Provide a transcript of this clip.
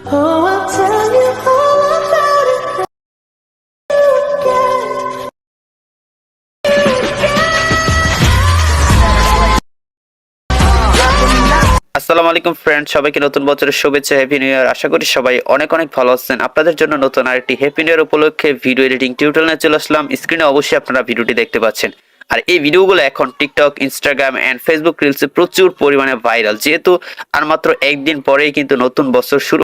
Oh, I'll tell you all about it again. আসসালামু আলাইকুম friend, সবাইকে নতুন বছরের শুভেচ্ছা, হ্যাপি নিউ ইয়ার। আশা করি সবাই অনেক অনেক ভালো আছেন। আপনাদের জন্য নতুন আরেকটি হ্যাপি নিউ ইয়ার উপলক্ষে ভিডিও এডিটিং টিউটোরিয়াল নিয়ে চলে আসলাম। স্ক্রিনে অবশ্যই আপনারা ভিডিওটি দেখতে পাচ্ছেন। আর এই ভিডিওগুলো এখন টিকটক, ইনস্টাগ্রাম এন্ড ফেসবুক রিলসে প্রচুর পরিমাণে ভাইরাল। যেহেতু আর মাত্র একদিন পরেই কিন্তু নতুন বছর শুরু